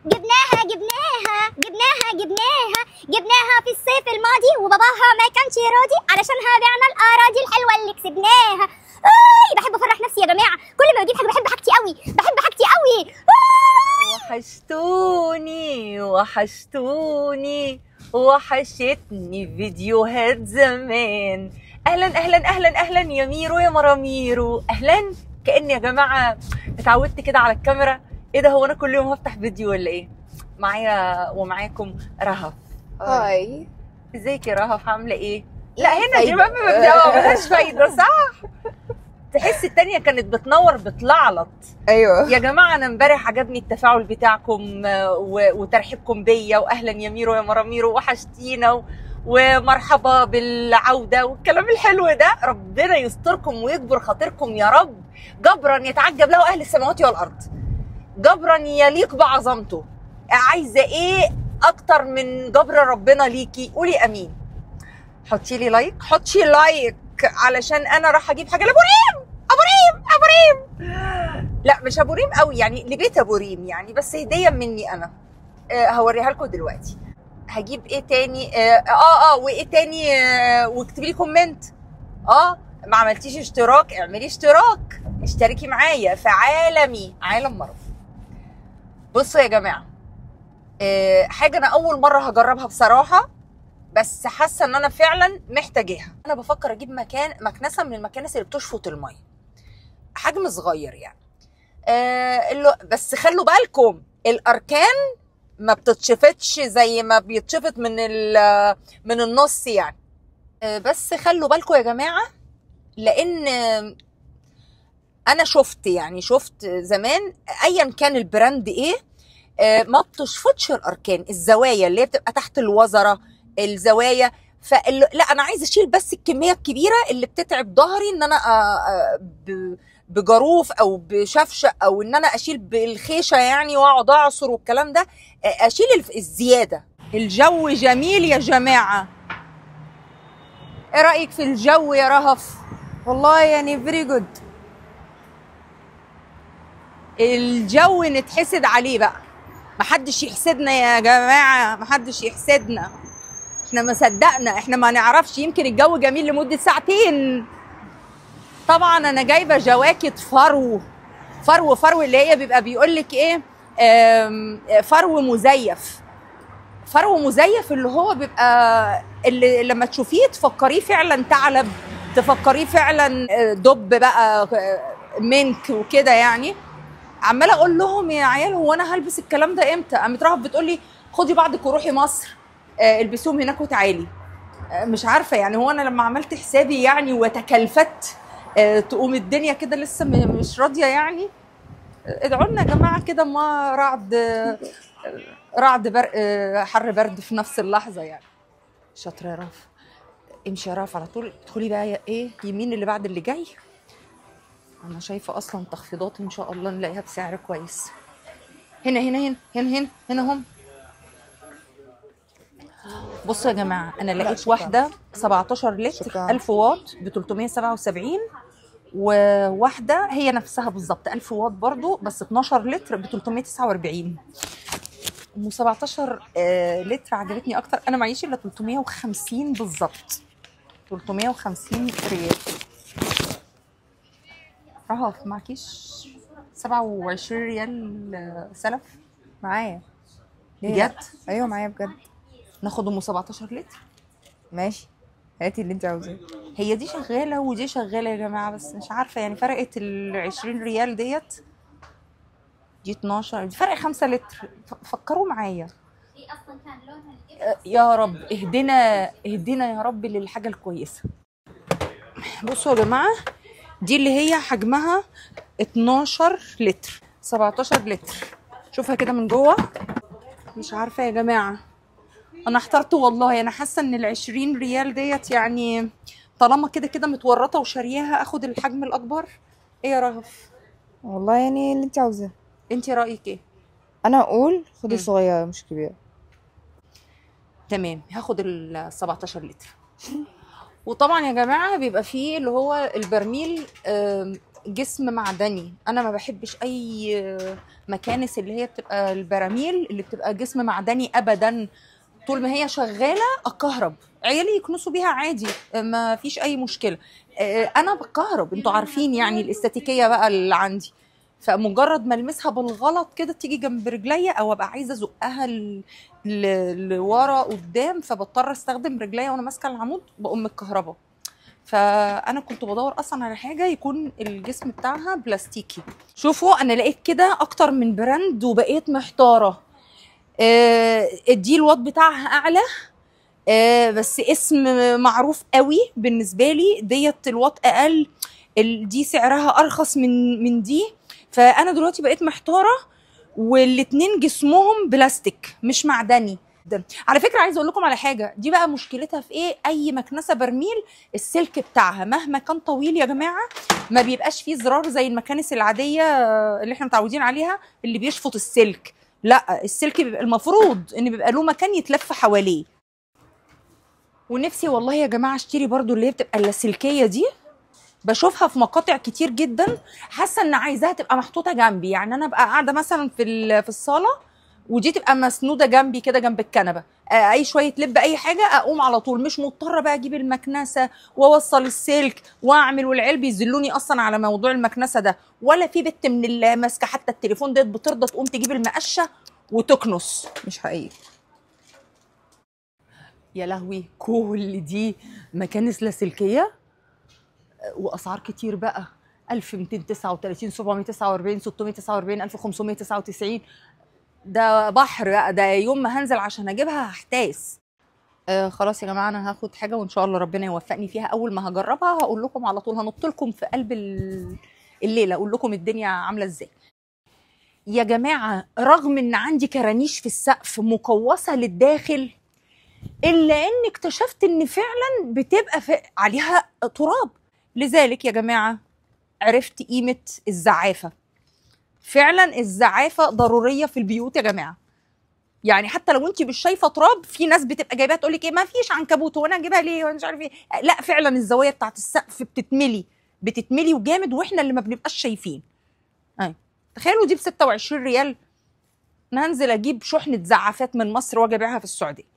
جبناها جبناها جبناها جبناها جبناها في الصيف الماضي وباباها ما كانش راضي علشانها بعنا الأراضي الحلوة اللي كسبناها. بحب أفرح نفسي يا جماعة، كل ما بجيب حاجة بحب حاجتي قوي، بحب حاجتي قوي. وحشتوني وحشتوني وحشتني فيديوهات زمان. اهلا اهلا اهلا اهلا يا ميرو يا مراميرو، اهلا. كأني يا جماعه اتعودت كده على الكاميرا. ايه ده، هو انا كل يوم هفتح فيديو ولا ايه؟ معايا ومعاكم رهف. هاي، ازيك يا رهف، عامله ايه؟ لا هنا دي ما ملهاش فايده، صح؟ تحس التانية كانت بتنور بتلعلط. ايوه يا جماعه انا امبارح عجبني التفاعل بتاعكم وترحيبكم بيا، واهلا يا ميرو يا مراميرو وحشتينا ومرحبا بالعوده والكلام الحلو ده. ربنا يستركم ويكبر خاطركم يا رب. جبرا يتعجب له اهل السماوات والارض، جبرا يليق بعظمته. عايزه ايه اكتر من جبر ربنا ليكي؟ قولي امين. حطي لي لايك، حطي لايك علشان انا راح اجيب حاجه لابو ريم. ابو ريم ابو ريم، لا مش ابو ريم قوي يعني، لبيت ابو ريم يعني، بس هديه مني انا. هوريها لكم دلوقتي. هجيب ايه تاني؟ وايه تاني؟ واكتبي لي كومنت. ما عملتيش اشتراك، اعملي اشتراك، اشتركي معايا في عالمي، عالم مرف. بصوا يا جماعه، حاجه انا اول مره هجربها بصراحه، بس حاسه ان انا فعلا محتاجاها. انا بفكر اجيب مكنسه من المكانس اللي بتشفط الميه، حجم صغير يعني. بس خلوا بالكم الاركان ما بتتشفتش زي ما بيتشفط من النص يعني. بس خلوا بالكم يا جماعه، لان انا شفت زمان ايا كان البراند ايه، ما بتشفطش الاركان، الزوايا اللي هي بتبقى تحت الوزره، الزوايا. لا انا عايزه اشيل بس الكميه الكبيره اللي بتتعب ظهري، ان انا بجروف او بشفشه، او ان انا اشيل بالخيشه يعني واقعد اعصر والكلام ده، اشيل الزياده. الجو جميل يا جماعه، ايه رايك في الجو يا رهف؟ والله يعني فيري جود. الجو نتحسد عليه بقى، محدش يحسدنا يا جماعه، محدش يحسدنا، احنا ما صدقنا، احنا ما نعرفش، يمكن الجو جميل لمده ساعتين. طبعا انا جايبه جواكت فرو اللي هي بيبقى بيقول لك ايه، فرو مزيف، اللي هو بيبقى اللي لما تشوفيه تفكريه فعلا ثعلب، تفكريه فعلا دب بقى، منك وكده يعني. عماله اقول لهم يا عيال هو انا هلبس الكلام ده امتى؟ قامت رهف بتقول لي خدي بعضك وروحي مصر، البسوهم هناك وتعالي. مش عارفه يعني، هو انا لما عملت حسابي يعني وتكلفت تقوم الدنيا كده لسه مش راضيه يعني. ادعوا لنا يا جماعه كده، ما رعد برق، حر برد في نفس اللحظه يعني. شاطره يا رهف، امشي يا رهف على طول. ادخلي بقى ايه يمين اللي بعد اللي جاي. انا شايفه اصلا تخفيضات ان شاء الله نلاقيها بسعر كويس. هنا هم. بصوا يا جماعه، انا لقيت واحده 17 لتر 1000 واط ب 377، وواحده هي نفسها بالظبط 1000 واط برضو بس 12 لتر ب 349. ام 17 لتر عجبتني اكتر، انا معيش الا 350 بالظبط، 350 ريال. رهف معكيش 27 ريال سلف؟ معايا بجد؟ ايوه معايا بجد. ناخد ام 17 لتر؟ ماشي، هاتي اللي انت عاوزاه. هي دي شغاله ودي شغاله يا جماعه، بس مش عارفه يعني فرقت ال 20 ريال ديت، دي 12، دي فرق 5 لتر. فكروا معايا. دي اصلا كان لونها يا رب اهدنا يا رب للحاجه الكويسه. بصوا يا جماعه، دي اللي هي حجمها 12 لتر 17 لتر. شوفها كده من جوه. مش عارفه يا جماعه، انا احترت والله. انا حاسه ان ال 20 ريال ديت يعني طالما كده متورطه وشارياها، اخد الحجم الاكبر. ايه يا رهف؟ والله يعني اللي انت عاوزاه. انت رايك ايه؟ انا اقول خدي صغيره مش كبيره. تمام، هاخد ال 17 لتر. وطبعا يا جماعه بيبقى فيه اللي هو البرميل جسم معدني. انا ما بحبش اي مكانس اللي هي بتبقى البراميل اللي بتبقى جسم معدني ابدا. طول ما هي شغاله اكهرب، عيالي يكنسوا بيها عادي، ما فيش اي مشكله. انا بكهرب، انتوا عارفين يعني الاستاتيكيه بقى اللي عندي. فمجرد ما المسها بالغلط كده تيجي جنب رجليا او ابقى عايزه ازقها لورا قدام، فبضطر استخدم رجليا وانا ماسكه العمود، بقوم الكهرباء. فانا كنت بدور اصلا على حاجه يكون الجسم بتاعها بلاستيكي. شوفوا انا لقيت كده اكتر من براند وبقيت محتاره. دي الواط بتاعها اعلى، بس اسم معروف قوي بالنسبه لي. ديت الواط اقل، دي سعرها ارخص من دي. فانا دلوقتي بقيت محتاره، والاتنين جسمهم بلاستيك مش معدني. على فكره عايزه اقول لكم على حاجه، دي بقى مشكلتها في ايه؟ اي مكنسه برميل السلك بتاعها مهما كان طويل يا جماعه ما بيبقاش فيه زرار زي المكانس العاديه اللي احنا متعودين عليها اللي بيشفط السلك. لا، السلك بيبقى المفروض ان بيبقى له مكان يتلف حواليه. ونفسي والله يا جماعه اشتري برضو اللي هي بتبقى اللاسلكيه دي، بشوفها في مقاطع كتير جدا. حاسه ان عايزاها تبقى محطوطه جنبي، يعني انا ابقى قاعده مثلا في الصاله ودي تبقى مسنوده جنبي كده جنب الكنبه، اي شويه لب اي حاجه اقوم على طول، مش مضطره بقى اجيب المكنسه واوصل السلك واعمل، والعيال بيذلوني اصلا على موضوع المكنسه ده. ولا في بنت من اللي ماسكه حتى التليفون ديت بترضى تقوم تجيب المقشه وتكنس. مش حقيقي. يا لهوي، كل دي مكانس لاسلكيه واسعار كتير بقى، 1239 749 649 1599. ده بحر بقى، ده يوم ما هنزل عشان اجيبها هحتاس. خلاص يا جماعه انا هاخد حاجه وان شاء الله ربنا يوفقني فيها. اول ما هجربها هقول لكم على طول، هنط لكم في قلب الليله اقول لكم الدنيا عامله ازاي. يا جماعه رغم ان عندي كرانيش في السقف مقوسه للداخل، الا ان اكتشفت ان فعلا بتبقى عليها تراب. لذلك يا جماعه عرفت قيمه الزعافه. فعلا الزعافه ضروريه في البيوت يا جماعه. يعني حتى لو انت مش شايفه تراب، في ناس بتبقى جايباها تقول لك ايه ما فيش عنكبوت وانا اجيبها ليه وانا مش عارف ايه. لا فعلا الزوايا بتاعت السقف بتتملي وجامد، واحنا اللي ما بنبقاش شايفين. تخيلوا دي ب 26 ريال، انا هنزل اجيب شحنه زعافات من مصر واجي ابيعها في السعوديه.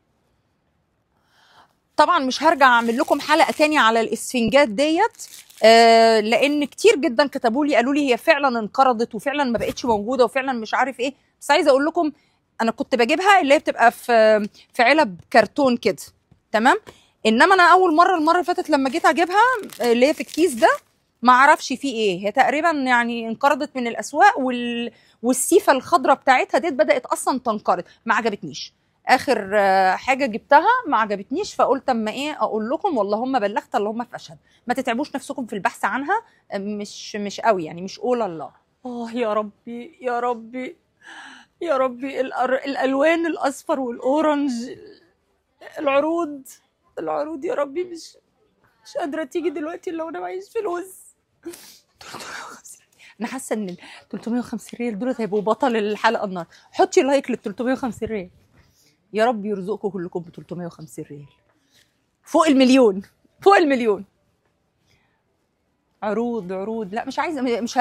طبعا مش هرجع اعمل لكم حلقه تانية على الاسفنجات ديت، لان كتير جدا كتبوا لي قالوا لي هي فعلا انقرضت وفعلا ما بقتش موجوده وفعلا مش عارف ايه. بس عايزه اقول لكم انا كنت بجيبها اللي هي بتبقى في علب كرتون كده، تمام. انما انا اول مره المره اللي فاتت لما جيت اجيبها اللي هي في الكيس ده، ما اعرفش فيه ايه، هي تقريبا يعني انقرضت من الاسواق، والسيفه الخضراء بتاعتها ديت بدات اصلا تنقرض. ما عجبتنيش اخر حاجه جبتها، ما عجبتنيش. فقلت اما ايه اقول لكم واللهم بلغت اللهم فاشهد، ما تتعبوش نفسكم في البحث عنها، مش قوي يعني، مش قول الله. يا ربي يا ربي يا ربي، الالوان الاصفر والاورنج، العروض يا ربي، مش قادره تيجي دلوقتي الا وانا معيش فلوس. 350. انا حاسه ان 350 ريال دول هيبقوا بطل الحلقه النهارده. حطي لايك لل 350 ريال، يا رب يرزقكم كلكم ب 350 ريال، فوق المليون، فوق المليون. عروض. لا مش عايزه، مش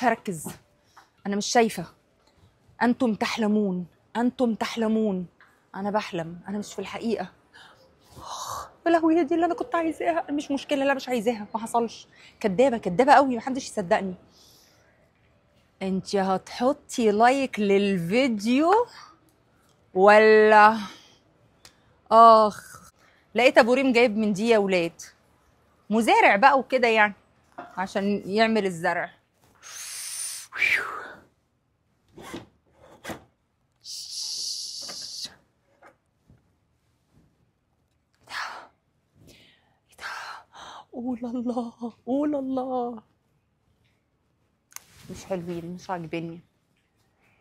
هركز. انا مش شايفه. انتم تحلمون، انا بحلم، انا مش في الحقيقه. يا لهوي، هي دي اللي انا كنت عايزاها. مش مشكله، لا مش عايزاها، ما حصلش. كدابه قوي، محدش يصدقني. انت هتحطي لايك للفيديو ولا؟ لقيت ابو ريم جايب من دي يا ولاد، مزارع بقى وكده يعني عشان يعمل الزرع. قول الله، مش حلوين، مش عاجبني.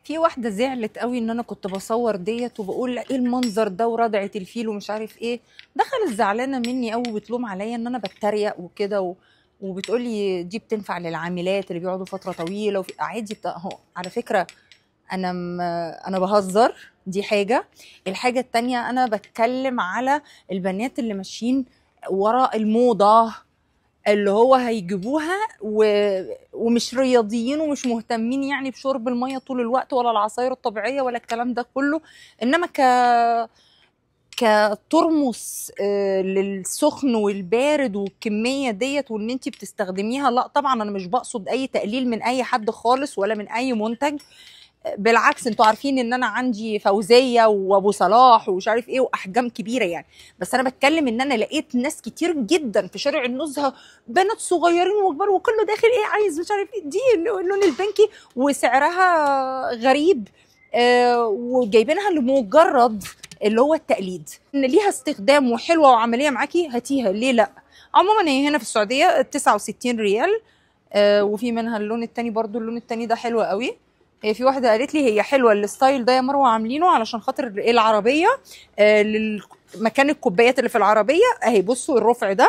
في واحده زعلت قوي ان انا كنت بصور ديت وبقول ايه المنظر ده ورضعه الفيل ومش عارف ايه، دخلت زعلانه مني قوي وبتلوم عليا ان انا بتريق وكده وبتقولي دي بتنفع للعاملات اللي بيقعدوا فتره طويله عادي. اهو على فكره انا بهزر، دي حاجه. الحاجه التانية انا بتكلم على البنات اللي ماشيين ورا الموضه. اللي هو هيجيبوها ومش رياضيين ومش مهتمين يعني بشرب الميه طول الوقت ولا العصاير الطبيعيه ولا الكلام ده كله، انما كترمس للسخن والبارد والكميه ديت وان انت بتستخدميها. لا طبعا انا مش بقصد اي تقليل من اي حد خالص ولا من اي منتج، بالعكس انتوا عارفين ان انا عندي فوزيه وابو صلاح ومش عارف ايه واحجام كبيره يعني، بس انا بتكلم ان انا لقيت ناس كتير جدا في شارع النزهه، بنات صغيرين وكبار وكله داخل ايه عايز مش عارف ايه دي اللون البنكي وسعرها غريب، وجايبينها لمجرد اللي هو التقليد. ان ليها استخدام وحلوه وعمليه معاكي هاتيها ليه لا. عموما هي هنا في السعوديه 69 ريال، وفي منها اللون التاني برضو، اللون التاني ده حلو قوي. هي في واحده قالت لي هي حلوه الستايل ده يا مروه عاملينه علشان خاطر العربيه، مكان الكوبايات اللي في العربيه اهي بصوا الرفع ده،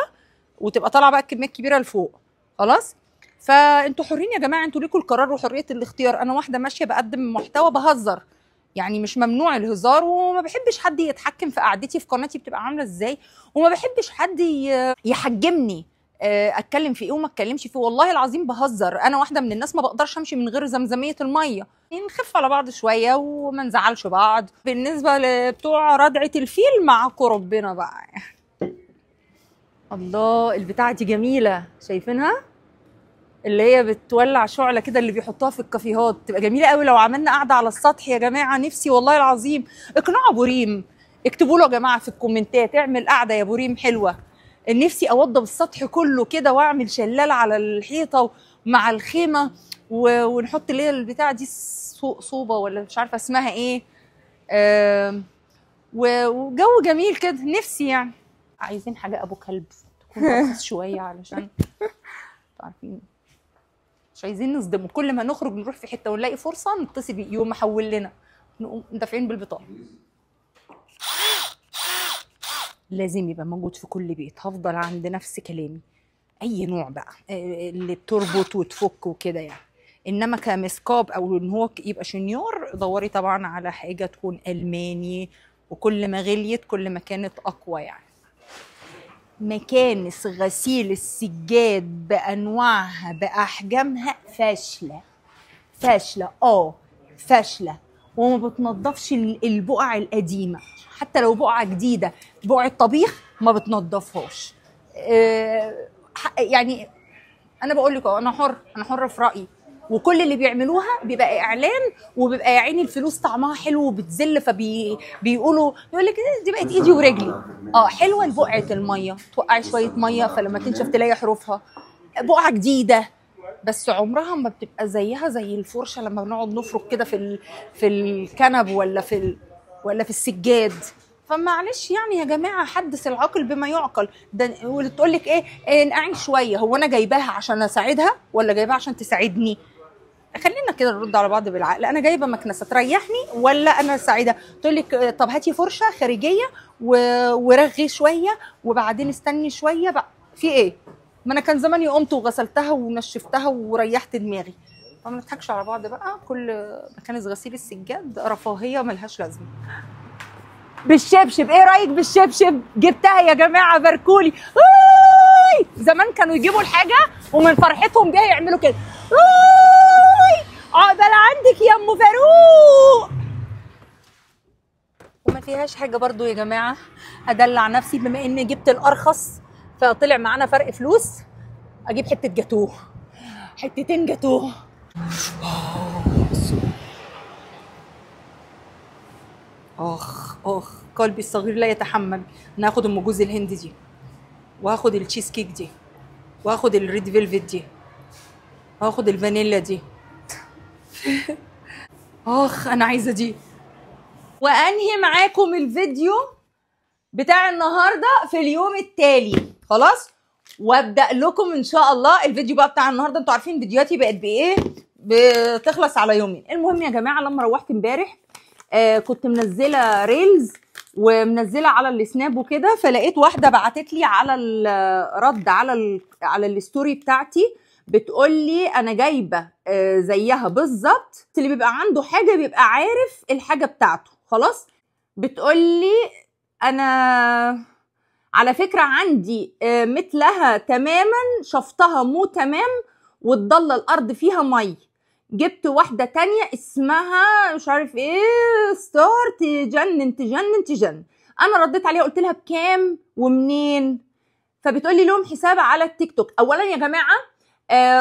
وتبقى طالعه بقى كميات كبيره لفوق خلاص. فانتوا حرين يا جماعه، انتوا ليكوا القرار وحريه الاختيار. انا واحده ماشيه بقدم محتوى بهزر يعني، مش ممنوع الهزار، وما بحبش حد يتحكم في قعدتي في قناتي بتبقى عامله ازاي، وما بحبش حد يحجمني اتكلم في ايه وما اتكلمش فيه. والله العظيم بهزر، انا واحده من الناس ما بقدرش امشي من غير زمزميه الميه، نخف على بعض شويه وما نزعلش بعض. بالنسبه لبتوع ردعه الفيل معاكم ربنا بقى. الله البتاعه دي جميله، شايفينها اللي هي بتولع شعله كده اللي بيحطوها في الكافيهات، تبقى جميله قوي لو عملنا قاعده على السطح يا جماعه. نفسي والله العظيم اقنعوا ابو ريم، اكتبوا له يا جماعه في الكومنتات اعمل قاعده يا ابو ريم حلوه. نفسي اوضب السطح كله كده واعمل شلال على الحيطه مع الخيمه ونحط اللي هي البتاعه دي صوبه ولا مش عارفه اسمها ايه، وجو جميل كده. نفسي يعني عايزين حاجه ابو كلب تكون ارخص شويه علشان عارفين مش عايزين نصدمه، كل ما نخرج نروح في حته ونلاقي فرصه نتصل بيه يقوم محول لنا نقوم دافعين بالبطاقه. لازم يبقى موجود في كل بيت، هفضل عند نفس كلامي، اي نوع بقى اللي بتربط وتفك وكده يعني. انما كمسكاب او ان هو يبقى شنيور دوري طبعا على حاجه تكون الماني، وكل ما غليت كل ما كانت اقوى يعني. مكانس غسيل السجاد بانواعها باحجامها فاشله فاشله فاشله، وما بتنضفش البقع القديمه، حتى لو بقعه جديده بقعه طبيخ ما بتنضفهاش. يعني انا بقول لكم انا حره في رايي، وكل اللي بيعملوها بيبقى اعلان، وبيبقى يا عيني الفلوس طعمها حلو وبتذل، فبيقولوا يقول لك دي بقت ايدي ورجلي. حلوه لبقعه الميه، توقعي شويه ميه فلما تنشف تلاقي حروفها. بقعه جديده بس عمرها ما بتبقى زيها زي الفرشه لما بنقعد نفرك كده في الكنب ولا في السجاد. فمعلش يعني يا جماعه حدث العاقل بما يعقل. ده واللي تقول لك ايه نقعي شويه، هو انا جايباها عشان اساعدها ولا جايباها عشان تساعدني؟ خلينا كده نرد على بعض بالعقل، انا جايبه مكنسه تريحني ولا انا اساعدها؟ تقول لك طب هاتي فرشه خارجيه ورغي شويه وبعدين استني شويه بقى، في ايه؟ ما انا كان زماني قمت وغسلتها ونشفتها وريحت دماغي. فما نضحكش على بعض بقى، كل مكانس غسيل السجاد رفاهيه ملهاش لازمه. بالشبشب، ايه رايك بالشبشب؟ جبتها يا جماعه باركولي. زمان كانوا يجيبوا الحاجه ومن فرحتهم بيها يعملوا كده. عقبال عندك يا ام فاروق. وما فيهاش حاجه برضو يا جماعه، ادلع نفسي بما اني جبت الارخص فطلع معانا فرق فلوس، اجيب حته جاتوه، حتتين جاتوه. قلبي الصغير لا يتحمل. ناخد ام جوز الهند دي، وهاخد التشيز كيك دي، وهاخد الريد فيلفت دي، وهاخد الفانيلا دي. انا عايزه دي. وانهي معاكم الفيديو بتاع النهارده في اليوم التالي خلاص، وابدا لكم ان شاء الله الفيديو بقى بتاع النهارده. انتوا عارفين فيديوهاتي بقت بايه، بتخلص على يومين. المهم يا جماعه لما روحت امبارح كنت منزله ريلز ومنزله على السناب وكده، فلقيت واحده بعتت لي على الرد على الستوري بتاعتي بتقول لي انا جايبه زيها بالظبط. اللي بيبقى عنده حاجه بيبقى عارف الحاجه بتاعته خلاص. بتقول لي انا على فكره عندي مثلها تماما، شفتها مو تمام واتضل الارض فيها مي. جبت واحده تانية اسمها مش عارف ايه ستار، تجنن تجنن تجنن. انا رديت عليها قلت لها بكام ومنين؟ فبتقولي لهم حساب على التيك توك. اولا يا جماعه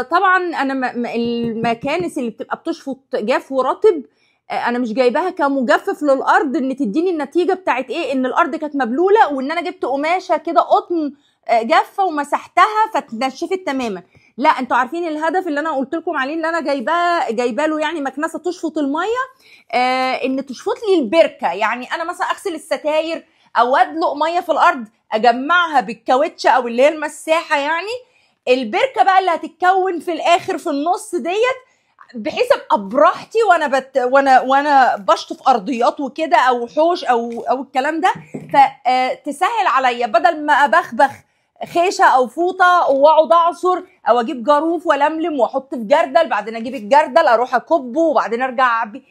طبعا انا المكانس اللي بتبقى بتشفط جاف ورطب انا مش جايباها كمجفف للارض ان تديني النتيجه بتاعت ايه، ان الارض كانت مبلوله وان انا جبت قماشه كده قطن جافه ومسحتها فتنشفت تماما. لا، انتوا عارفين الهدف اللي انا قلت لكم عليه، اللي انا جايبه له يعني مكنسه تشفط الميه، ان تشفط لي البركه. يعني انا مثلا اغسل الستاير او ادلق ميه في الارض اجمعها بالكاوتشه او اللي هي المساحه، يعني البركه بقى اللي هتتكون في الاخر في النص ديت، بحيث ابقى براحتي وانا بشطف ارضيات وكده او حوش او الكلام ده، فتسهل عليا بدل ما ابخبخ خيشه او فوطه واقعد اعصر او اجيب جاروف والملم واحط في جردل، بعدين اجيب الجردل اروح اكبه وبعدين ارجع اعبي.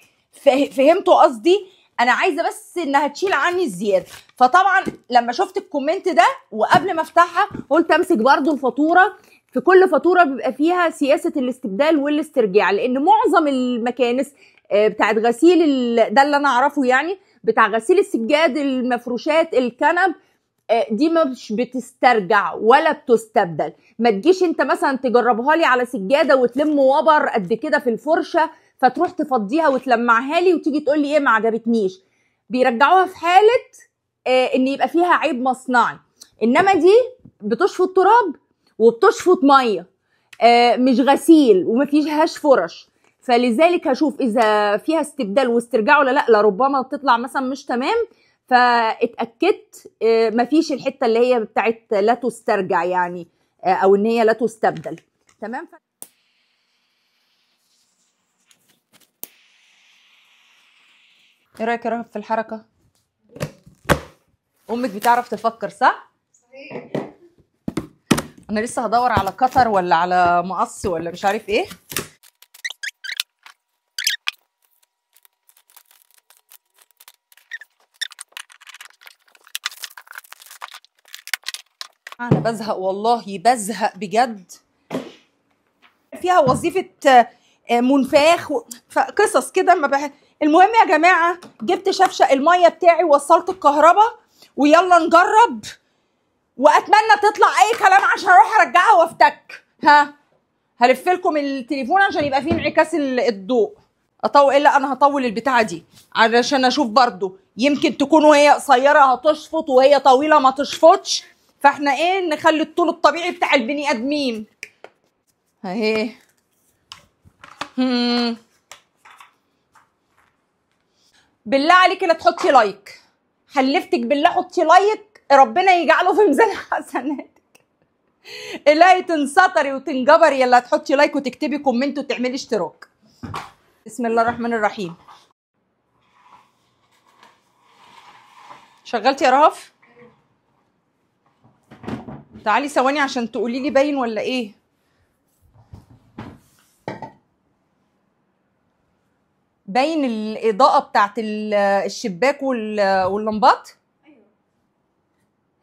فهمتوا قصدي؟ انا عايزه بس انها تشيل عني الزياده. فطبعا لما شفت الكومنت ده وقبل ما افتحها قلت امسك برضو الفاتوره. في كل فاتوره بيبقى فيها سياسه الاستبدال والاسترجاع، لان معظم المكانس بتاعت غسيل ده اللي انا اعرفه، يعني بتاع غسيل السجاد المفروشات الكنب دي مش بتسترجع ولا بتستبدل. ما تجيش انت مثلا تجربها لي على سجاده وتلم وبر قد كده في الفرشه فتروح تفضيها وتلمعها لي وتيجي تقول لي ايه ما عجبتنيش. بيرجعوها في حاله ان يبقى فيها عيب مصنعي، انما دي بتشفط تراب وبتشفط ميه مش غسيل وما فيهاش فرش. فلذلك هشوف اذا فيها استبدال واسترجاع ولا لا. لربما تطلع مثلا مش تمام، فاتاكدت مفيش الحته اللي هي بتاعت لا تسترجع يعني او ان هي لا تستبدل. تمام. ايه رايك يا رهب في الحركه؟ امك بتعرف تفكر صح؟ صحيح. انا لسه هدور على قطر ولا على مقص ولا مش عارف ايه. انا بزهق والله، بزهق بجد. فيها وظيفه منفاخ فقصص كده ما المهم يا جماعه جبت شفشق الميه بتاعي ووصلت الكهرباء ويلا نجرب، واتمنى تطلع اي كلام عشان اروح ارجعها وافتك. هلف لكم التليفون عشان يبقى فيه انعكاس الضوء. اطول الا انا هطول البتاعه دي علشان اشوف برضو، يمكن تكون وهي قصيره هتشفط وهي طويله ما تشفطش، فاحنا ايه نخلي الطول الطبيعي بتاع البني ادمين اهي. بالله عليكي لا تحطي لايك، حلفتك بالله حطي لايك ربنا يجعله في ميزان حسناتك. الهي تنسطري وتنجبري يلا تحطي لايك وتكتبي كومنت وتعملي اشتراك. بسم الله الرحمن الرحيم. شغلتي يا رهف؟ تعالي ثواني عشان تقولي لي باين ولا ايه. باين الاضاءه بتاعت الشباك واللمبات؟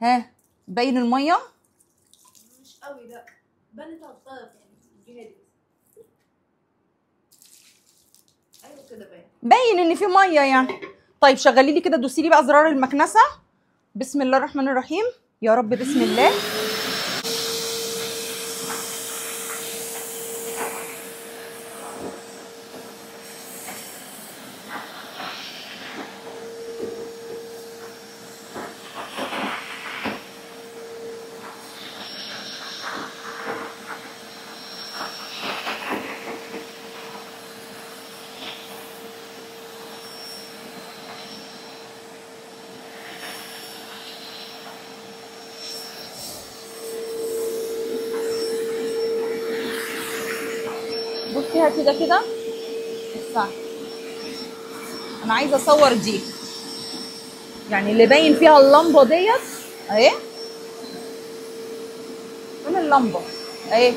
ايوه. باين الميه؟ مش قوي لا، بانت على الطرف يعني الجهه دي. ايوه كده باين ان في ميه يعني. طيب شغلي لي كده، دوسي لي بقى زرار المكنسه. بسم الله الرحمن الرحيم. يا رب بسم الله. بصيها كده كده. صح، انا عايزه اصور دي يعني اللي باين فيها اللمبه ديت اهي. فين اللمبه اهي؟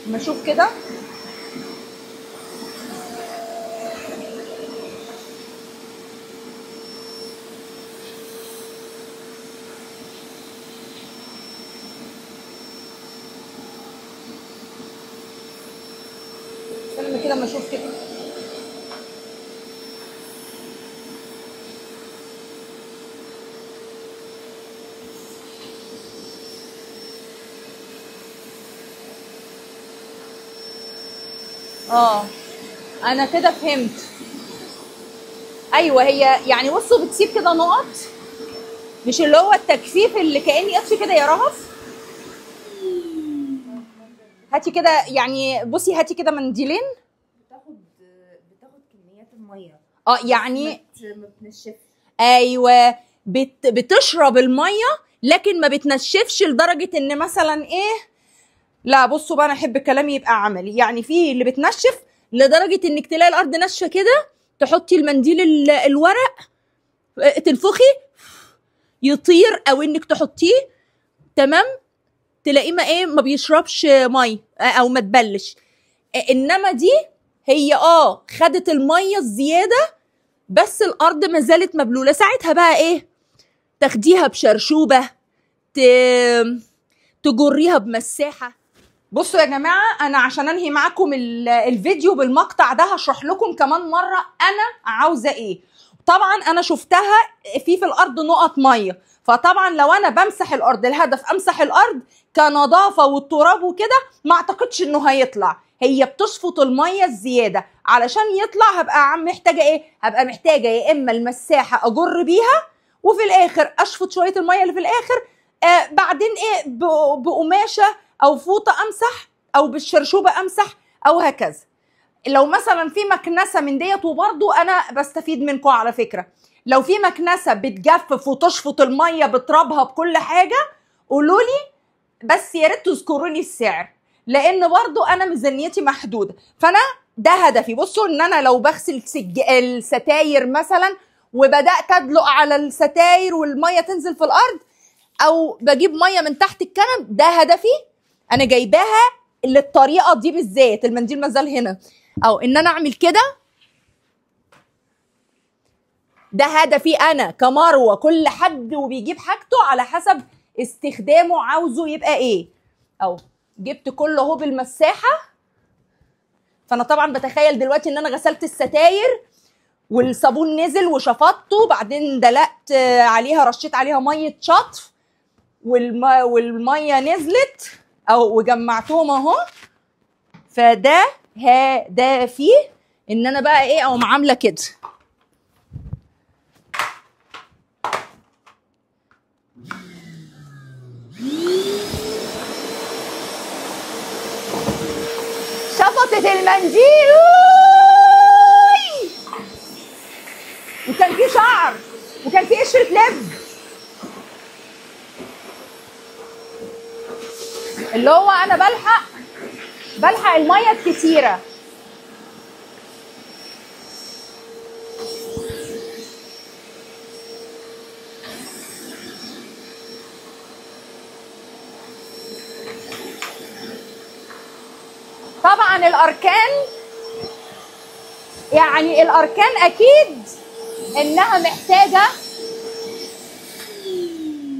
اما اشوف كده. كده اما اشوف كده. انا كده فهمت. ايوه هي يعني بصوا بتسيب كده نقط، مش اللي هو التجفيف اللي كاني اطفي كده يا رهف. هاتي كده يعني بصي هاتي كده منديلين. بتاخد كميات الميه يعني ما بتنشفش. ايوه بتشرب الميه لكن ما بتنشفش لدرجه ان مثلا ايه. لا بصوا بقى انا احب كلامي يبقى عملي. يعني في اللي بتنشف لدرجه انك تلاقي الارض ناشفه كده، تحطي المنديل الورق تنفخي يطير، او انك تحطيه تمام تلاقيه ما بيشربش ميه او ما تبلش. انما دي هي خدت الميه الزياده بس الارض ما زالت مبلوله. ساعتها بقى ايه، تاخديها بشرشوبه، تجريها بمساحه. بصوا يا جماعه انا عشان انهي معاكم الفيديو بالمقطع ده هشرح لكم كمان مره انا عاوزه ايه. طبعا انا شفتها في الارض نقط ميه، فطبعا لو انا بمسح الارض الهدف امسح الارض كنظافه والتراب وكده، ما اعتقدش انه هيطلع. هي بتشفط الميه الزياده، علشان يطلع هبقى محتاجه ايه، هبقى محتاجه يا اما المساحه اجر بيها وفي الاخر اشفط شويه الميه اللي في الاخر، بعدين ايه بقماشه او فوطه امسح، او بالشرشوبه امسح، او هكذا. لو مثلا في مكنسه من ديت، وبرده انا بستفيد منكم على فكره، لو في مكنسه بتجفف وتشفط الميه بترابها بكل حاجه قولوا لي، بس يا ريت تذكروا لي السعر، لان برضو انا ميزانيتي محدوده. فانا ده هدفي. بصوا ان انا لو بغسل الستاير مثلا وبدات ادلق على الستاير والميه تنزل في الارض، او بجيب ميه من تحت الكنب، ده هدفي. انا جايباها للطريقه دي بالذات، المنديل مازال هنا، او ان انا اعمل كده. ده هدفي انا كمروه. كل حد وبيجيب حاجته على حسب استخدامه عاوزه يبقى ايه. او جبت كله اهو بالمساحه. فانا طبعا بتخيل دلوقتي ان انا غسلت الستاير والصابون نزل وشفطته، بعدين دلقت عليها، رشيت عليها ميه شطف والميه نزلت او وجمعتهم اهو. فده هدفي ان انا بقى ايه، او عامله كده. شفطت المنديل وكان فيه شعر وكان فيه قشرة لب، اللي هو انا بلحق الميه الكتيره. طبعا الاركان، يعني الاركان اكيد انها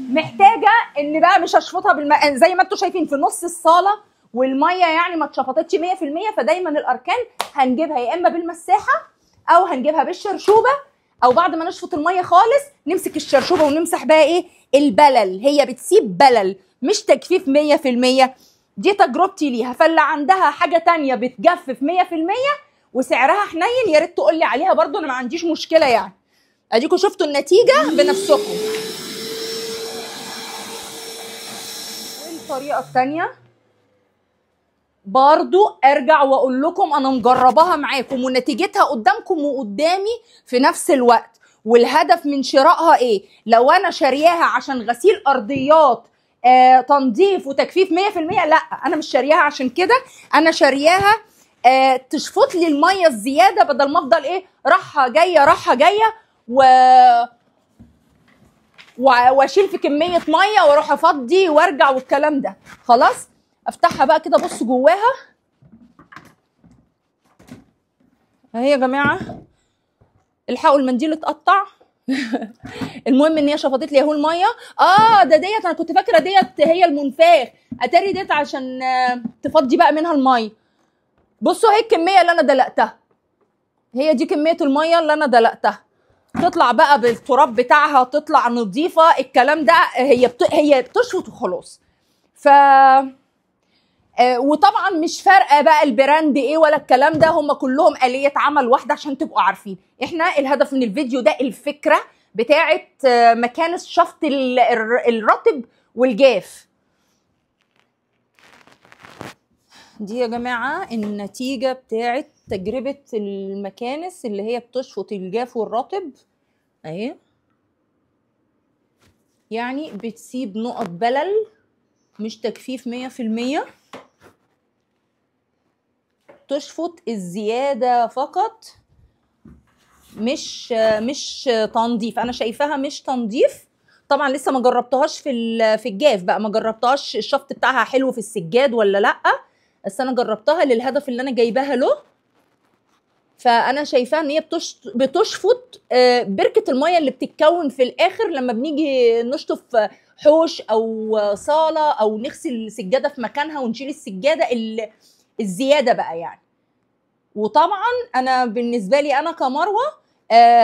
محتاجه ان بقى مش هشفطها زي ما انتم شايفين في نص الصاله والميه يعني ما اتشفطتش 100%. فدايما الاركان هنجيبها يا اما بالمساحه او هنجيبها بالشرشوبه، او بعد ما نشفط الميه خالص نمسك الشرشوبه ونمسح بقى ايه البلل. هي بتسيب بلل مش تجفيف 100%. دي تجربتي ليها. فاللي عندها حاجه تانية بتجفف 100% وسعرها حنين يا ريت تقول لي عليها برضو، انا ما عنديش مشكله. يعني اديكم شفتوا النتيجه بنفسكم. والطريقه الثانيه برضو ارجع واقول لكم انا مجرباها معاكم ونتيجتها قدامكم وقدامي في نفس الوقت. والهدف من شرائها ايه؟ لو انا شارياها عشان غسيل ارضيات تنظيف وتجفيف 100%، لا انا مش شارياها عشان كده. انا شارياها تشفط لي الميه الزياده، بدل ما افضل ايه راحه جايه واشيل في كميه ميه واروح افضي وارجع والكلام ده. خلاص افتحها بقى كده. بصوا جواها اهي يا جماعه. الحقوا المنديل اتقطع. المهم ان هي شفطت لي اهو الميه. ديت انا كنت فاكره ديت هي المنفاخ، اتاري ديت عشان تفضي بقى منها الميه. بصوا هي الكميه اللي انا دلقتها، هي دي كميه الميه اللي انا دلقتها. تطلع بقى بالتراب بتاعها، تطلع نظيفه، الكلام ده هي بتشفط وخلاص. ف وطبعا مش فارقه بقى البراند ايه ولا الكلام ده، هم كلهم آلية عمل واحده عشان تبقوا عارفين. احنا الهدف من الفيديو ده الفكره بتاعه مكانس شفط الرطب والجاف. دي يا جماعه النتيجه بتاعه تجربه المكانس اللي هي بتشفط الجاف والرطب اهي. يعني بتسيب نقط بلل، مش تجفيف 100%، تشفط الزيادة فقط، مش تنظيف. انا شايفاها مش تنظيف. طبعا لسه ما جربتهاش في الجاف بقى، ما جربتهاش الشفط بتاعها حلو في السجاد ولا لا، بس انا جربتها للهدف اللي انا جايباها له. فانا شايفاها ان هي بتشفط بركه الميه اللي بتتكون في الاخر لما بنيجي نشطف حوش او صاله او نغسل السجاده في مكانها ونشيل السجاده الزياده بقى يعني. وطبعا انا بالنسبه لي انا كمروه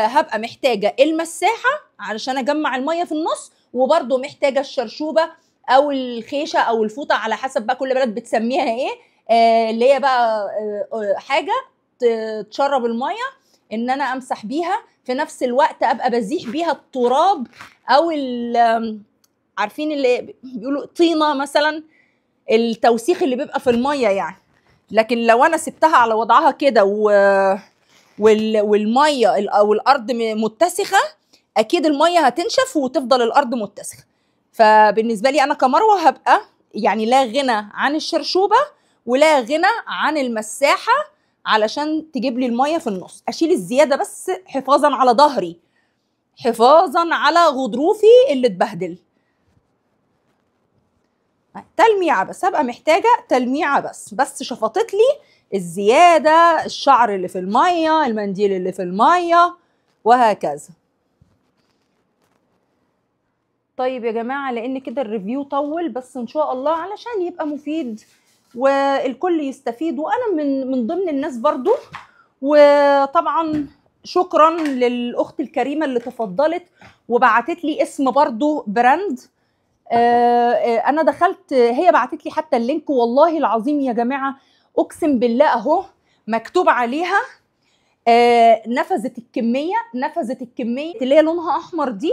هبقى محتاجه المساحه علشان اجمع الميه في النص، وبرده محتاجه الشرشوبه او الخيشه او الفوطه على حسب بقى كل بلد بتسميها ايه، اللي هي بقى حاجه تشرب الميه ان انا امسح بيها، في نفس الوقت ابقى بزيح بيها التراب او عارفين اللي بيقولوا طينه مثلا، التوسيخ اللي بيبقى في الميه يعني. لكن لو انا سبتها على وضعها كده والميه او الارض متسخه، اكيد الميه هتنشف وتفضل الارض متسخه. فبالنسبه لي انا كمروه هبقى يعني لا غنى عن الشرشوبه ولا غنى عن المساحه علشان تجيب لي الميه في النص. اشيل الزياده بس حفاظا على ظهري، حفاظا على غضروفي اللي اتبهدل. تلميعه بس، هبقى محتاجه تلميعه بس شفطت لي الزياده، الشعر اللي في الميه، المنديل اللي في الميه، وهكذا. طيب يا جماعه، لان كده الريفيو طول، بس ان شاء الله علشان يبقى مفيد والكل يستفيد وانا من ضمن الناس برضو. وطبعا شكرا للاخت الكريمه اللي تفضلت وبعتت لي اسم برضو براند. انا دخلت، هي بعتت لي حتى اللينك، والله العظيم يا جماعه اقسم بالله اهو مكتوب عليها نفذت الكميه اللي هي لونها احمر دي،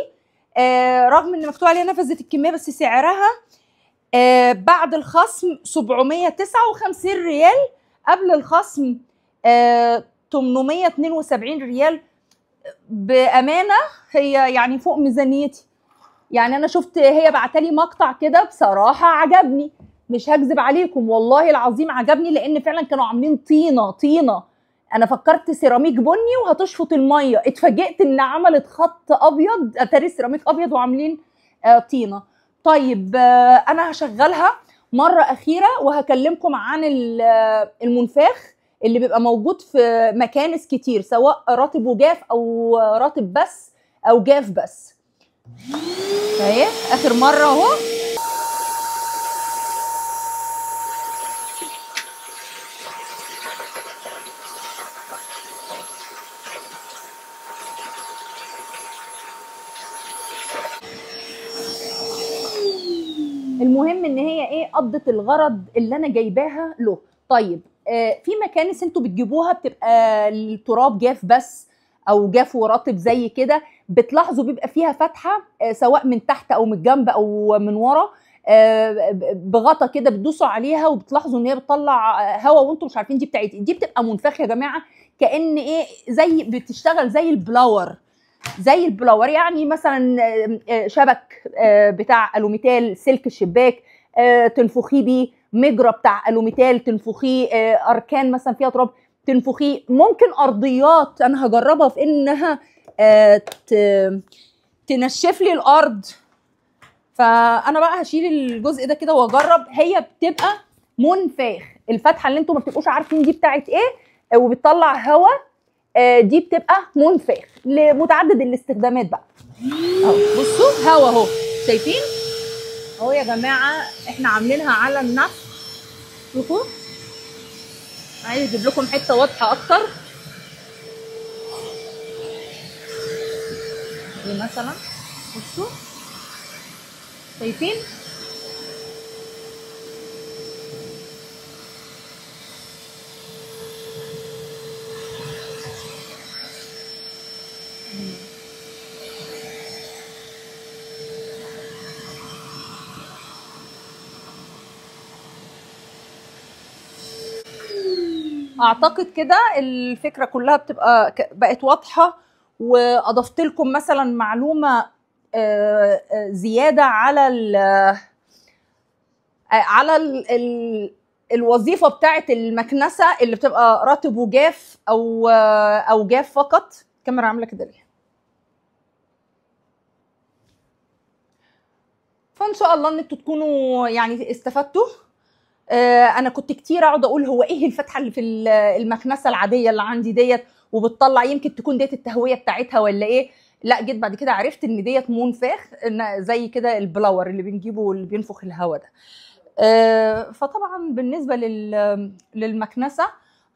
رغم ان مكتوب عليها نفذت الكميه بس سعرها بعد الخصم 759 ريال، قبل الخصم 872 ريال. بامانه هي يعني فوق ميزانيتي. يعني انا شفت هي بعتلي مقطع كده بصراحه عجبني، مش هكذب عليكم والله العظيم عجبني، لان فعلا كانوا عاملين طينه. انا فكرت سيراميك بني وهتشفط الميه، اتفاجئت ان عملت خط ابيض، اتاري سيراميك ابيض وعاملين طينه. طيب انا هشغلها مره اخيره وهكلمكم عن المنفاخ اللي بيبقى موجود في مكانس كتير، سواء رطب وجاف او رطب بس او جاف بس. اهي اخر مره اهو. المهم ان هي ايه، قضت الغرض اللي انا جايباها له. طيب في مكانس انتوا بتجيبوها بتبقى التراب جاف بس او جاف ورطب زي كده، بتلاحظوا بيبقى فيها فتحه سواء من تحت او من الجنب او من ورا، بغطا كده بتدوسوا عليها وبتلاحظوا ان هي بتطلع هواء وانتم مش عارفين دي بتاعت ايه. دي بتبقى منفخ يا جماعه، كأن ايه، زي بتشتغل زي البلاور يعني مثلا شبك بتاع الوميتال، سلك الشباك تنفخيه بيه، مجرى بتاع الوميتال تنفخيه، اركان مثلا فيها تراب تنفخيه، ممكن ارضيات انا هجربها في انها تنشف لي الارض. فانا بقى هشيل الجزء ده كده واجرب. هي بتبقى منفاخ، الفتحه اللي انتم ما بتبقوش عارفين دي بتاعت ايه وبتطلع هواء، دي بتبقى منفاخ لمتعدد الاستخدامات بقى. اهو بصوا هوا اهو، شايفين اهو يا جماعه، احنا عاملينها على النفخ. شوفوا عايز اجيب لكم حته واضحه اكتر. دي مثلا بصوا شايفين اعتقد كده الفكره كلها بقت واضحه، واضفت لكم مثلا معلومه زياده على الوظيفه بتاعه المكنسه اللي بتبقى رطب وجاف او جاف فقط. الكاميرا عامله كده ليه؟ فان شاء الله ان انتوا تكونوا يعني استفدتوا. انا كنت كتير اقعد اقول هو ايه الفتحه اللي في المكنسه العاديه اللي عندي ديت وبتطلع، يمكن تكون ديت التهويه بتاعتها ولا ايه. لا، جيت بعد كده عرفت ان ديت منفاخ، ان زي كده البلاور اللي بنجيبه واللي بينفخ الهواء ده. فطبعا بالنسبه للمكنسه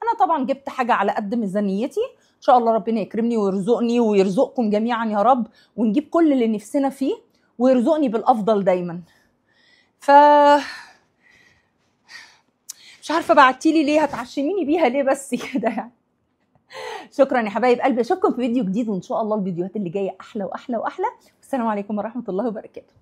انا طبعا جبت حاجه على قد ميزانيتي. ان شاء الله ربنا يكرمني ويرزقني ويرزقكم جميعا يا رب، ونجيب كل اللي نفسنا فيه ويرزقني بالافضل دايما. ف مش عارفه بعتيلي ليه، هتعشميني بيها ليه بس كده يعني. شكرا يا حبايب قلبي، اشوفكم في فيديو جديد، وان شاء الله الفيديوهات اللي جايه احلى واحلى واحلى. والسلام عليكم ورحمه الله وبركاته.